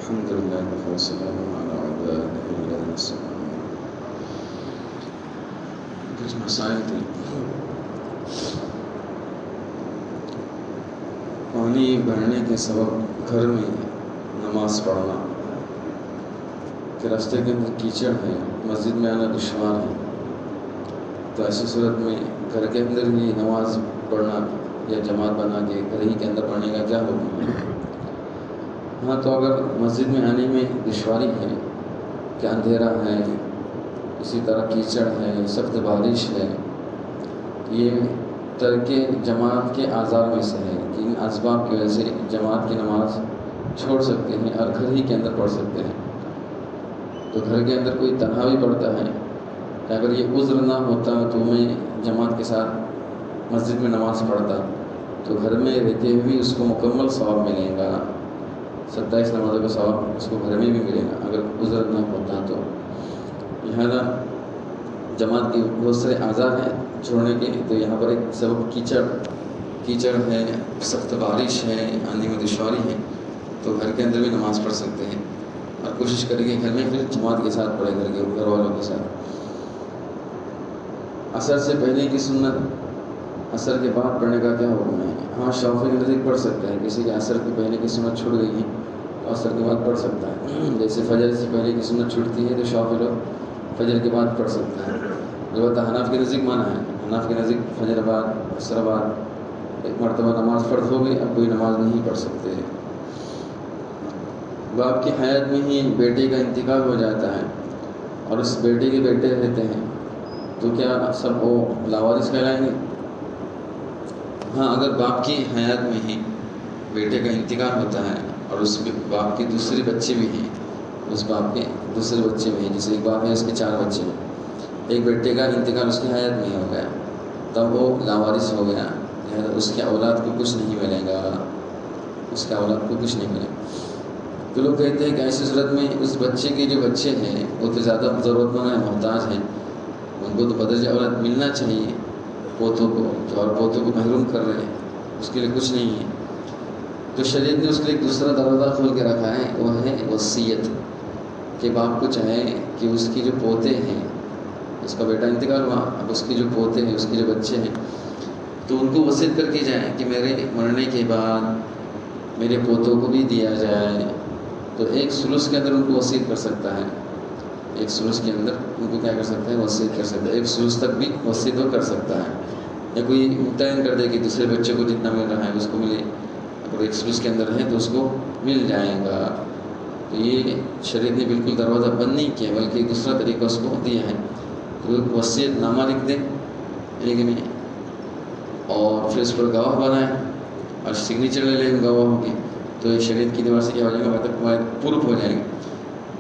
الحمد لله والسلام على عباده الذين اصطفى. کچھ مسائل تھے. پانی بھرنے کے سبب گھر میں نماز پڑھنا کہ راستے کے اندر کیچڑ ہے، مسجد میں آنا دشوار ہے، تو ایسی صورت میں گھر کے اندر ہی نماز پڑھنا یا جماعت بنا کے گھر ہی کے اندر پڑھنے کا کیا حکم ہے؟ ہاں، تو اگر مسجد میں آنے میں دشواری ہے کہ اندھیرا ہے، اسی طرح کیچڑ ہے، سخت بارش ہے، یہ ترک جماعت کے آزار میں سے ہے کہ ان اسباب کی وجہ سے جماعت کی نماز چھوڑ سکتے ہیں اور گھر ہی کے اندر پڑھ سکتے ہیں. تو گھر کے اندر کوئی تنہا بھی پڑھتا ہے کہ اگر یہ عذر نہ ہوتا تو میں جماعت کے ساتھ مسجد میں نماز پڑھتا، تو گھر میں رہتے ہوئے اس کو مکمل ثواب ملے گا، 27 نمازوں کا ثواب اس کو گھر میں بھی ملے گا اگر عذر نہ ہوتا تو. لہذا جماعت کے بہت سارے اعضاء ہیں چھوڑنے کے، تو یہاں پر ایک سبب کیچڑ ہے، سخت بارش ہے، آنے میں دشواری ہے، تو گھر کے اندر بھی نماز پڑھ سکتے ہیں اور کوشش کریں کہ گھر میں پھر جماعت کے ساتھ پڑھے، گھر والوں کے ساتھ. عصر سے پہلے کی سنت عصر کے بعد پڑھنے کا کیا حکم ہے؟ ہاں، شافعی کے نزدیک پڑھ سکتے ہیں. کسی کے عصر کے پہلے کی سنت چھوٹ گئی ہے تو عصر کے بعد پڑھ سکتا ہے. جیسے فجر سے پہلے کی سنت چھوٹتی ہے تو شافعی لوگ فجر کے بعد پڑھ سکتے ہیں. البتہ حناف کے نزدیک مانا ہے، حناف کے نزدیک فجر بعد عصر بعد ایک مرتبہ نماز فرض ہو گئی، اب کوئی نماز نہیں پڑھ سکتے. باپ کی حیات میں ہی بیٹے کا انتقال ہو جاتا ہے اور اس بیٹے کے بیٹے رہتے ہیں، تو کیا سب وہ لاوارث کہلائیں گے؟ ہاں، اگر باپ کی حیات میں ہی بیٹے کا انتقال ہوتا ہے اور اس باپ کے دوسرے بچے بھی ہیں، اس باپ کے دوسرے بچے بھی ہیں، جیسے ایک باپ ہے اس کے 4 بچے ہیں، ایک بیٹے کا انتقال اس کی حیات میں ہی ہو گیا، تب وہ لاوارث ہو گیا، لہذا اس کے اولاد کو کچھ نہیں ملے گا، اس کے اولاد کو کچھ نہیں ملے گا. تو لوگ کہتے ہیں کہ ایسی صورت میں اس بچے کے جو بچے ہیں وہ تو زیادہ ضرورت مند ہیں، محتاج ہیں، ان کو تو بدرجہ اولاد ملنا چاہیے، پوتوں کو تو، اور پوتوں کو محروم کر رہے ہیں، اس کے لیے کچھ نہیں ہے. تو شریعت نے اس کے لیے ایک دوسرا دروازہ کھول کے رکھا ہے، وہ ہے وصیت، کہ باپ کو چاہے کہ اس کی جو پوتے ہیں، اس کا بیٹا انتقال ہوا، اب اس کے جو پوتے ہیں، اس کے جو بچے ہیں، تو ان کو وصیت کر کے جائیں کہ میرے مرنے کے بعد میرے پوتوں کو بھی دیا جائے. تو ایک ثلث کے اندر ان کو وصیت کر سکتا ہے، ایک ثلث کے اندر ان کو کیا کر سکتا ہے؟ وصیت کر سکتا ہے. ایک ثلث تک بھی وصیت وہ کر سکتا ہے، یا کوئی متعین کر دے کہ دوسرے بچے کو جتنا مل رہا ہے اس کو ملے، اگر ایک ثلث کے اندر ہے تو اس کو مل جائے گا. تو یہ شریعت نے بالکل دروازہ بند نہیں کیا، بلکہ ایک دوسرا طریقہ اس کو دیا ہے. تو وصیت نامہ لکھ دیں ایک میں، اور پھر اس پر گواہ بنائیں اور سگنیچر لے لیں گواہوں کی، تو یہ شریعت کی دیوار سے کیا ہو جائے گا؟ پروف ہو جائے گا.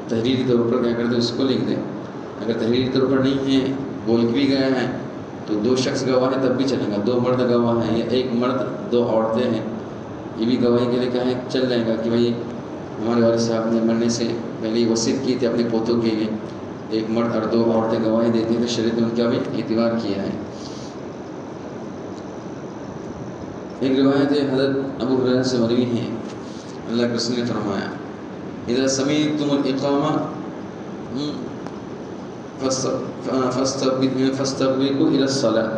تحریری طور پر کیا کرتے اس کو لکھ دیں. اگر تحریری طور پر نہیں ہے، بول بھی گیا ہے، تو 2 شخص گواہ ہیں تب بھی چلیں گا، 2 مرد گواہ ہیں یا 1 مرد 2 عورتیں ہیں، یہ بھی گواہی کے لیے کیا ہے؟ چل جائے گا کہ بھائی ہمارے والد صاحب نے مرنے سے پہلے یہ وصیت کی تھی اپنے پوتوں کے لیے، 1 مرد اور 2 عورتیں گواہی دیتی ہیں، تو شریعت نے ان کا بھی اعتبار کیا ہے. ایک روایت ہے حضرت ابو ہریرہ سے مروی ہے، اللہ کے رسول نے فرمایا اذا سمعتم الاقامہ فاستبقوا الى الصلاة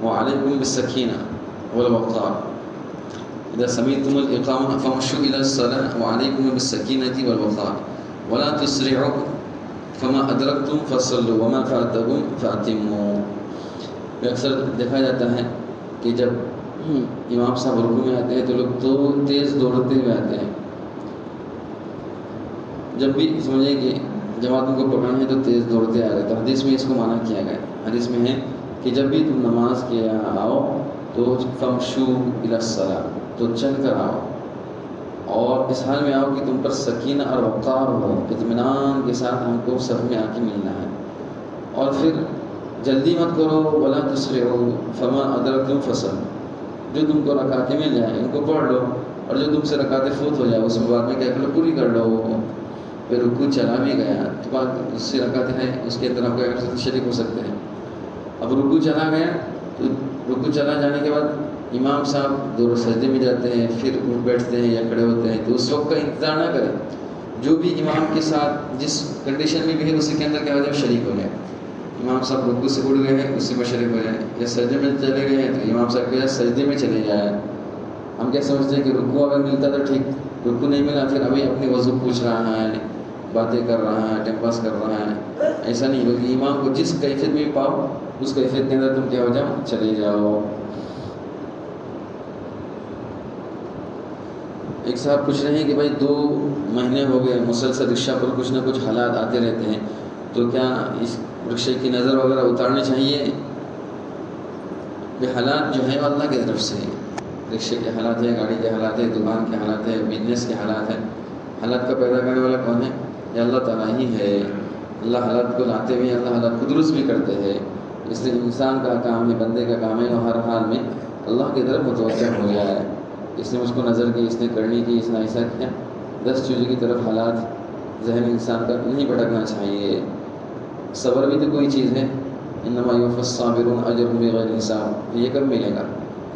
وعليكم بالسكينة والوقار. اذا سمعتم الاقامہ فامشوا الى الصلاة وعليكم بالسكينة والوقار ولا تسرعوا فما ادرکتم فصلوا وما فاتکم فاتموا. اکثر دیکھا جاتا ہے کہ جب امام صاحب رکوع میں آتے ہیں تو لوگ تو تیز دوڑتے ہوئے آتے ہیں. جب بھی سمجھیں کہ جماعتوں کو پکڑنا ہے تو تیز دوڑتے آ رہے، تو حدیث میں اس کو معنی کیا گیا. حدیث میں ہے کہ جب بھی تم نماز کے یہاں آؤ تو فمشو الی الصلاۃ، تو چل کر آؤ، اور اس حال میں آؤ کہ تم پر سکینہ اور وقار ہو، اطمینان کے ساتھ ہم کو صف میں آ کے ملنا ہے. اور پھر جلدی مت کرو، ولا تسرعوا فما ادرکتم فصلوا، جو تم کو رکعتیں مل جائیں ان کو پڑھ لو، اور جو تم سے رکعتیں فوت ہو جائے اس میں بعد میں کیا کرو؟ پوری کر لو. پھر رکوع چلا بھی گیا تو بعد اس سے رکعتیں ہیں اس کے اندر آپ کیا کر سکتے؟ شریک ہو سکتے ہیں. اب رکوع چلا گیا تو رکوع چلا جانے کے بعد امام صاحب دو سجدے میں جاتے ہیں پھر اٹھ بیٹھتے ہیں یا کھڑے ہوتے ہیں، تو اس وقت کا انتظار نہ کریں، جو بھی امام کے ساتھ جس کنڈیشن میں بھی ہے اسی کے اندر کیا ہو جائے شریک ہو جائے۔ امام صاحب رکوع سے اٹھ گئے ہیں اسی میں شریک ہو جائیں، یا سجدے میں چلے گئے ہیں تو امام صاحب کے سجدے میں چلے جائیں۔ ہم کیا سمجھتے ہیں کہ رکوع اگر ملتا تو ٹھیک، رکوع نہیں ملا پھر ابھی اپنی وضو پوچھ رہا ہے، باتیں کر رہا ہے، ٹائم پاس کر رہا ہے، ایسا نہیں، بلکہ امام کو جس کیفیت میں پاؤ اس کیفیت کے اندر تم کیا ہو جاؤ چلے جاؤ۔ ایک صاحب پوچھ رہے ہیں کہ بھائی 2 مہینے ہو گئے مسلسل رکشہ پر کچھ نہ کچھ حالات آتے رہتے ہیں، تو کیا اس رکشے کی نظر وغیرہ اتارنی چاہیے؟ یہ حالات جو ہیں اللہ کی طرف سے، رکشے کے حالات ہیں، گاڑی کے حالات ہیں، دکان کے حالات ہیں، بزنس کے حالات ہیں، حالات کا پیدا کرنے والا کون ہے؟ یہ اللہ تعالیٰ ہی ہے۔ اللہ حالات کو لاتے ہوئے اللہ حالات کو درست بھی کرتے ہیں، اس لیے انسان کا کام ہے، بندے کا کام ہے وہ ہر حال میں اللہ کی طرف متوجہ ہو جائے۔ اس نے اس کو نظر کی، اس نے کرنی کی، اس نے ایسا کیا، 10 چیزوں کی طرف حالات ذہن انسان کا نہیں بھٹکنا چاہیے۔ صبر بھی تو کوئی چیز ہے، انما یوفی الصابرون اجرهم بغیر حساب، یہ کب ملے گا؟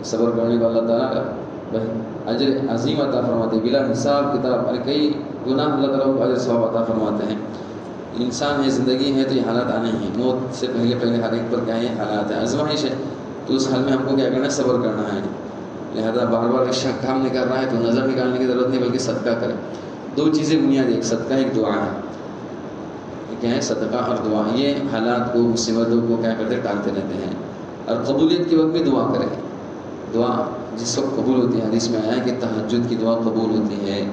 صبر کرنے کو اللہ تعالیٰ کا اجر عظیم عطا فرماتے ہیں بلا حساب کتاب، اور کئی گناہ اللہ تعالیٰ کو اجر ثواب عطا فرماتے ہیں۔ انسان ہے، زندگی ہے، تو یہ حالات آنے ہیں، موت سے پہلے ہر ایک پر کیا ہے حالات ہیں، آزمائش ہے، تو اس حال میں ہم کو کیا کرنا ہے؟ صبر کرنا ہے۔ لہذا بار بار رکشہ کام نہیں کر رہا ہے تو نظر نکالنے کی ضرورت نہیں، بلکہ صدقہ کرے۔ 2 چیزیں بنیادی، ایک صدقہ ایک دعا ہے۔ کیا ہے؟ صدقہ اور دعا، یہ حالات کو مصیبتوں کو کیا کرتے ٹالتے رہتے ہیں۔ اور قبولیت کے وقت بھی دعا کریں، دعا جس وقت قبول ہوتی ہے، حدیث میں آیا ہے کہ تہجد کی دعا قبول ہوتی ہے،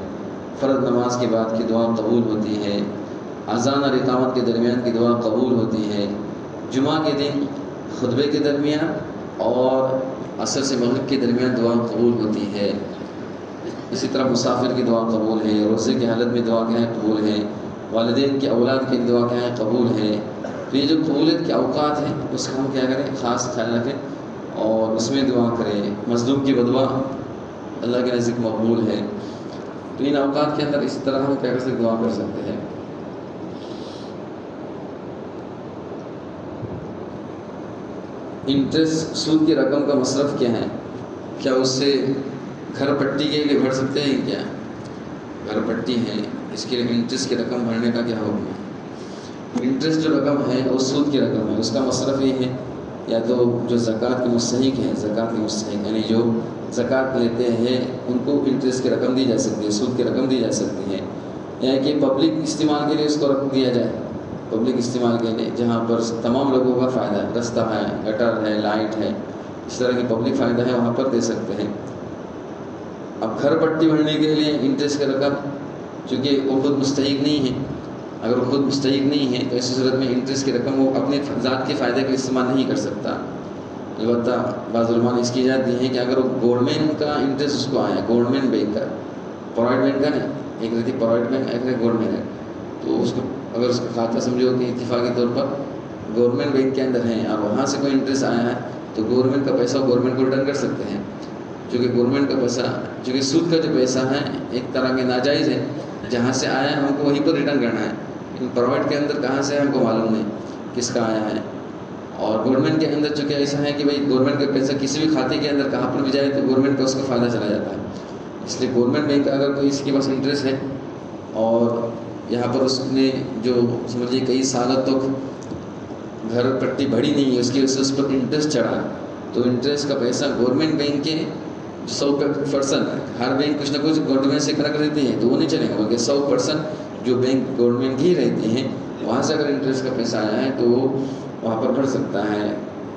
فرض نماز کے بعد کی دعا قبول ہوتی ہے، اذان اور اقامت کے درمیان کی دعا قبول ہوتی ہے، جمعہ کے دن خطبے کے درمیان اور عصر سے مغرب کے درمیان دعا قبول ہوتی ہے۔ اسی طرح مسافر کی دعا قبول ہے، روزے کی حالت میں دعا کیا ہے قبول ہے، والدین کی اولاد کی دعا کیا ہے قبول ہے۔ تو یہ جو قبولیت کے اوقات ہیں اس کا ہم کیا کریں؟ خاص خیال رکھیں اور اس میں دعا کریں۔ مظلوم کی بدعا اللہ کے نزدیک مقبول ہے، تو ان اوقات کے اندر اس طرح ہم کیا کر سکتے دعا کر سکتے ہیں۔ انٹرسٹ سود کی رقم کا مصرف کیا ہے؟ کیا اس سے گھر پٹی کے لیے بھر سکتے ہیں؟ کیا گھر پٹی ہے اس کے لیے انٹرسٹ کی رقم بھرنے کا کیا حکم ہے؟ انٹرسٹ جو رقم ہے وہ سود کی رقم ہے، اس کا مصرف یہ ہے یا تو جو زکوٰۃ کے مستحق ہیں، زکوٰۃ کے مستحق یعنی جو زکوٰۃ لیتے ہیں ان کو انٹرسٹ کی رقم دی جا سکتی ہے، سود کی رقم دی جا سکتی ہے، یا کہ پبلک استعمال کے لیے اس کو رقم دیا جائے، پبلک استعمال کے لیے جہاں پر تمام لوگوں کا فائدہ ہے، رستہ ہے، گٹر ہے، لائٹ ہے، اس طرح کی پبلک فائدہ ہے وہاں پر دے سکتے ہیں۔ اب گھر پٹی بھرنے کے لیے انٹرسٹ کی رقم چونکہ وہ خود مستحق نہیں ہے، اگر وہ خود مستحق نہیں ہے تو ایسی صورت میں انٹرسٹ کی رقم وہ اپنے ذات کے فائدے کے استعمال نہیں کر سکتا۔ البتہ بعض علماء نے اس کی اجازت دی ہے کہ اگر وہ گورنمنٹ کا انٹرسٹ اس کو آیا، گورنمنٹ بینک کا، پرائیویٹ بینک کا نہیں، ایک رہتی پرائیویٹ بینک، ایک رہتی گورنمنٹ ہے، تو اس کو اگر اس کا کھاتہ سمجھو کہ اتفاقی طور پر گورنمنٹ بینک کے اندر ہے اور وہاں سے کوئی انٹرسٹ آیا ہے تو گورنمنٹ کا پیسہ گورنمنٹ کو ریٹرن کر سکتے ہیں، چونکہ گورنمنٹ کا پیسہ، چونکہ سود کا جو پیسہ ہے ایک طرح کے ناجائز ہے، جہاں سے آیا ہے ہم کو وہیں پر ریٹرن کرنا ہے، لیکن پرائیویٹ کے اندر کہاں سے ہم کو معلوم نہیں کس کا آیا ہے، اور گورنمنٹ کے اندر چونکہ ایسا ہے کہ بھائی گورنمنٹ کا پیسہ کسی بھی کھاتے کے اندر کہاں پر بھی جائے تو گورنمنٹ کا اس کا فائدہ چلا جاتا ہے، اس لیے گورنمنٹ بینک کا اگر کوئی اس کے پاس انٹرسٹ ہے اور یہاں پر اس نے جو سمجھیے کئی سالوں تک گھر پٹی بھری نہیں ہے، اس کی وجہ سے اس پر انٹرسٹ چڑھا، تو انٹرسٹ کا پیسہ گورنمنٹ بینک کے 100%، ہر بینک کچھ نہ کچھ گورنمنٹ سے کرا کر دیتی ہے تو وہ نہیں چلے گا، بلکہ 100% جو بینک گورنمنٹ کی رہتی ہیں وہاں سے اگر انٹرسٹ کا پیسہ آیا ہے تو وہ وہاں پر بڑھ سکتا ہے،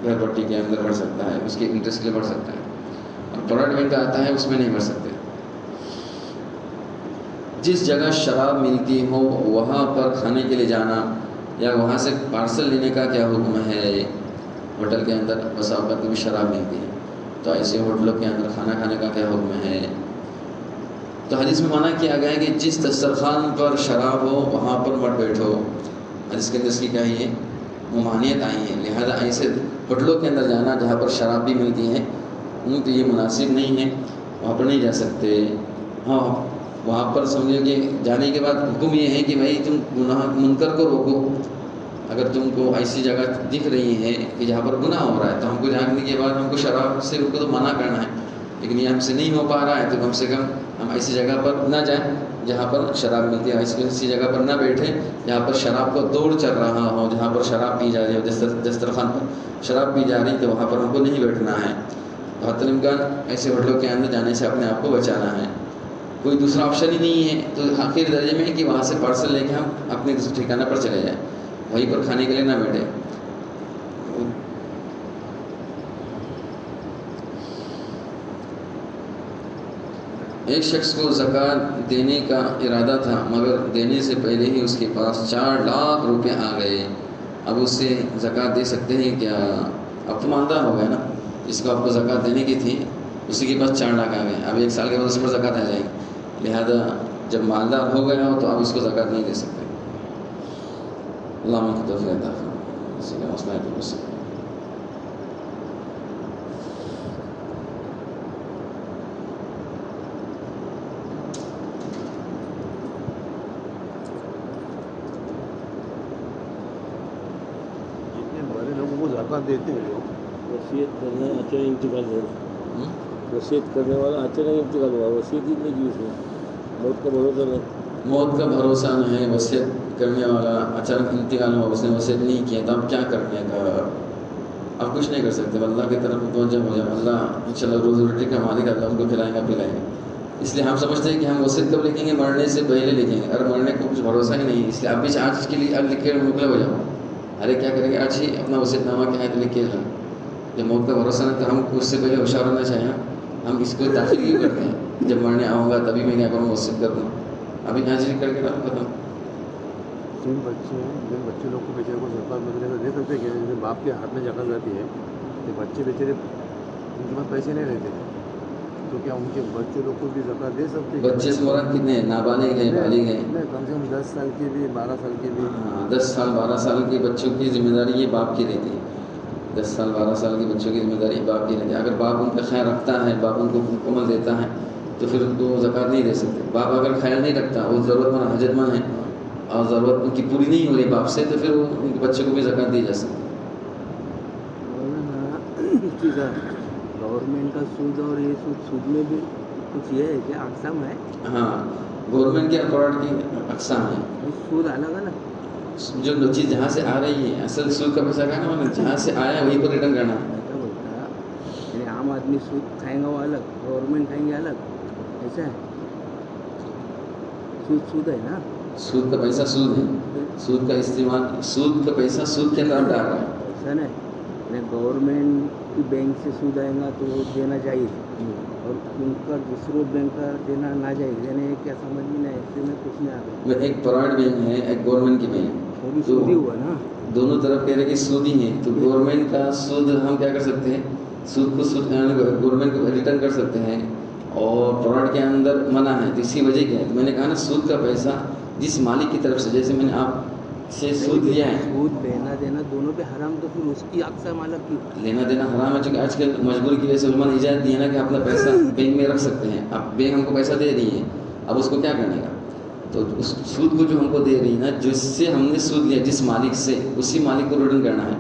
گھر پٹی کے اندر بڑھ سکتا ہے، اس کے انٹرسٹ کے لیے بڑھ سکتا ہے، اور پرائیویٹ بینک کا آتا ہے اس میں نہیں بڑھ سکتے۔ جس جگہ شراب ملتی ہو وہاں پر کھانے کے لیے جانا یا وہاں سے پارسل لینے کا کیا حکم ہے؟ ہوٹل کے اندر بس اوقات میں بھی شراب ملتی ہے تو ایسے ہوٹلوں کے اندر کھانا کھانے کا کیا حکم ہے؟ تو حدیث میں منع کیا گیا ہے کہ جس دسترخوان پر شراب ہو وہاں پر مت بیٹھو، حدیث کے اندر اس کی کیا ہے ممانعت آئی ہے، لہذا ایسے ہوٹلوں کے اندر جانا جہاں پر شراب بھی ملتی ہے ان تو یہ مناسب نہیں ہے، وہاں پر نہیں جا سکتے۔ ہاں وہاں پر سمجھو کہ جانے کے بعد حکم یہ ہے کہ بھائی تم گناہ منکر کو روکو، اگر تم کو ایسی جگہ دکھ رہی ہے کہ جہاں پر گناہ ہو رہا ہے تو ہم کو جاننے کے بعد ہم کو شراب سے ان کو تو منع کرنا ہے، لیکن یہ ہم سے نہیں ہو پا رہا ہے تو کم سے کم ہم ایسی جگہ پر نہ جائیں جہاں پر شراب ملتی ہے، ایسی جگہ پر نہ بیٹھیں جہاں پر شراب کا دور چل رہا ہو، جہاں پر شراب پی جا رہی ہو، دسترخوان پر شراب پی جا رہی تو وہاں پر ہم کو نہیں بیٹھنا ہے۔ حتی الامکان ایسے ہوٹلوں کے اندر جانے سے اپنے آپ کو بچانا ہے، کوئی دوسرا آپشن ہی نہیں ہے۔ تو آخری درجے میں ہے کہ وہاں سے پارسل لے کے ہم اپنے ٹھکانہ پر چلے جائیں، وہیں پر کھانے کے لیے نہ بیٹھے۔ ایک شخص کو زکوٰۃ دینے کا ارادہ تھا مگر دینے سے پہلے ہی اس کے پاس 4 لاکھ روپے آ گئے، اب اسے زکوٰۃ دے سکتے ہیں کیا؟ اب تو مالدار ہو گئے نا، جس کو آپ کو زکوٰۃ دینے کی تھی اسی کے پاس 4 لاکھ آ گئے، اب 1 سال کے بعد اس پر زکوٰۃ آ جائے گی، لہذا جب مالدار ہو گیا ہو تو آپ اس کو زکوٰۃ نہیں دے سکتے۔ اللہ کی توفیق عطا فرمائے، اسی کا مسئلہ ہے تو زکوٰۃ دیتے ہیں لوگ، وصیت کرنا اچانک انتقال ہو، وصیت کرنے والا اچانک انتقال ہوا، وصیت ہی نہیں کی اس نے، موت کا بھروسہ نہیں، موت کا بھروسہ نہیں ہے، وصیت کرنے والا اچانک انتقال ہوا، اس نے وصیت نہیں کیا تو اب کیا کرنے کا؟ آپ کچھ نہیں کر سکتے، اللہ کی طرف متوجہ ہو جائے، اللہ انشاءاللہ روزی روٹی کا مالک، اللہ ان کو کھلائے گا پلائے گا۔ اس لیے ہم سمجھتے ہیں کہ ہم وصیت کب لکھیں گے؟ مرنے سے پہلے لکھیں گے، اور مرنے کو کچھ بھروسہ ہی نہیں، اس لیے آپ بھی آج کے لیے اب لکھ کے مکمل ہو جاؤ، ارے کیا کریں گے آج ہی اپنا وصیت نامہ کیا ہے تو لکھ کے جاؤ۔ جب موت کا بھروسہ نہیں تو ہم اس سے پہلے ہوشیار ہونا چاہیے، ہم اس کو تاخیر کیوں کرتے ہیں؟ جب مرنے آؤں گا تبھی میں کیا کروں، وصیت کر دوں، ابھی یہاں سے کر کے ڈالوں ختم۔ جن بچے لوگ کو بیچارے کو زکوٰۃ وغیرہ دے سکتے ہیں کہ جیسے باپ کے ہاتھ میں زکوٰۃ جاتی ہے تو بچے بیچارے ان کے پاس پیسے نہیں رہتے تو کیا ان کے بچے لوگ کو بھی زکوٰۃ دے سکتے ہیں؟ بچے سے مراد کتنے ہیں؟ نابالغ ہیں، بالغ ہیں؟ کم سے کم 10 سال کے بھی، 12 سال کے بھی۔ ہاں 10 سال 12 سال کے بچوں کی ذمہ داری یہ باپ کی رہتی ہے، 10 سال 12 سال کے بچوں کی ذمہ داری باپ کی رہتی ہے۔ اگر باپ ان کا خیال رکھتا ہے، باپ ان کو مکمل دیتا ہے تو پھر ان کو زکوٰۃ نہیں دے سکتے۔ باپ اگر خیال نہیں رکھتا، وہ ضرورت مند حاجت مند ہے اور ضرورت ان کی پوری نہیں ہو رہی باپ سے، تو پھر ان کے بچوں کو بھی زکوٰۃ دی جا سکتی ہے۔ گورنمنٹ کا سود اور یہ سود میں بھی کچھ یہ ہے کیا اقسام ہے؟ ہاں گورنمنٹ کے اکارڈ کی اقسام ہیں، سود الگ الگ، جو چیز جہاں سے آ رہی ہے، اصل سود کا پیسہ کہنا مطلب جہاں سے آیا وہیں پر ریٹرن کرنا ہے۔ ایسا بولتا یعنی عام آدمی سود کھائیں گا وہ الگ، گورنمنٹ کھائیں گے الگ، ایسا ہے؟ سود ہے نا، سود کا پیسہ سود ہے، سود کا استعمال، سود کا پیسہ سود کے اندر ڈال رہا ہے، ایسا نہیں یعنی گورنمنٹ کی بینک سے سود آئے گا تو وہ دینا چاہیے اور ان کا دوسروں بینک کا دینا ناجائز، یعنی کیا سمجھ میں نہیں، ایسے میں کچھ نہیں آ رہا۔ ایک پرائیویٹ بینک ہے، ایک گورنمنٹ کی بینک، وہ بھی سودی ہوا نا، دونوں طرف کہہ رہے کہ سودی ہیں، تو گورنمنٹ کا سود ہم کیا کر سکتے ہیں؟ سود کو گورنمنٹ کو ریٹرن کر سکتے ہیں، اور پرائیویٹ کے اندر منع ہے، تو اسی وجہ کیا ہے میں نے کہا نا، سود کا پیسہ جس مالک کی طرف سے، جیسے میں نے آپ سے سود لیا ہے، سود لینا دینا دونوں پہ حرام، تو پھر اس کی اقسام الگ کی؟ لینا دینا حرام ہے، چونکہ آج کل مجبوری کی وجہ سے علماء نے اجازت دی ہے نا کہ اپنا پیسہ بینک میں رکھ سکتے ہیں، اب بینک ہم کو پیسہ دے رہی ہے، اب اس کو کیا کرنے کا؟ تو اس سود کو جو ہم کو دے رہی ہے نا، جس سے ہم نے سود لیا جس مالک سے، اسی مالک کو ریٹرن کرنا ہے،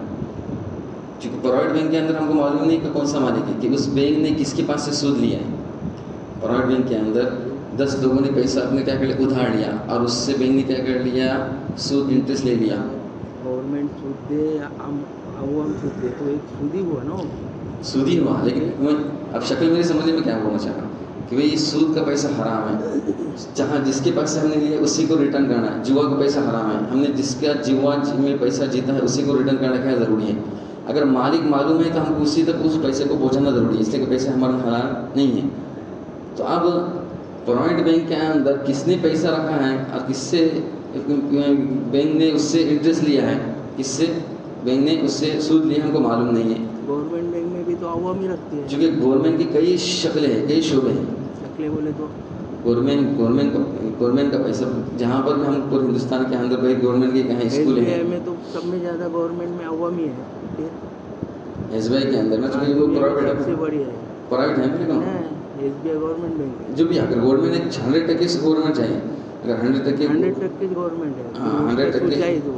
چونکہ پرائیویٹ بینک کے اندر ہم کو معلوم نہیں کہ کون سا مالک ہے، کہ اس بینک نے کس کے پاس سے سود لیا ہے۔ پرائیویٹ بینک کے اندر 10 لوگوں نے پیسہ اپنے کیا کر لیا، ادھار لیا، اور اس سے بینک نے کیا کر لیا، سود انٹرسٹ لے لیا۔ گورنمنٹ سود دے یا عوام سود دے تو ایک سودی ہوا نا، سودی ہوا، لیکن اب شکل میری سمجھنے میں کیا بولنا چاہ رہا ہوں کہ بھئی یہ سود کا پیسہ حرام ہے، جہاں جس کے پیسے ہم نے لیے اسی کو ریٹرن کرنا ہے، جوا کا پیسہ حرام ہے، ہم نے جس کا جوا میں پیسہ جیتا ہے اسی کو ریٹرن کرنا کیا ضروری ہے؟ اگر مالک معلوم ہے تو ہم کو اسی تک اس پیسے کو پہنچانا ضروری ہے، اس لیے کہ پیسے ہمارا حلال نہیں ہے۔ تو اب پرائیویٹ بینک کے اندر کس نے پیسہ رکھا ہے اور کس سے بینک نے اس سے انٹرسٹ لیا ہے، کس سے بینک نے اس سے سود لیا، ہم کو معلوم نہیں ہے۔ گورنمنٹ بینک میں بھی تو عوام ہی رکھتی ہے، چونکہ گورنمنٹ کی کئی شکلیں ہیں، کئی شعبے ہیں، شکلیں بولے تو گورنمنٹ کا پیسہ جہاں پر بھی ہم پورے ہندوستان کے اندر بھائی گورنمنٹ کے کہیں اسکول ہیں، SBI میں تو سب میں زیادہ گورنمنٹ میں عوام ہی ہے، SBI کے اندر میں وہ پرائیویٹ سب سے بڑی ہے، پرائیویٹ ہے، میں نے کہا SBI گورنمنٹ بینک ہے، جو بھی اگر گورنمنٹ نے 100% سے گورنمنٹ چاہیے، اگر 100% 100% گورنمنٹ ہے، ہاں 100% جائز ہو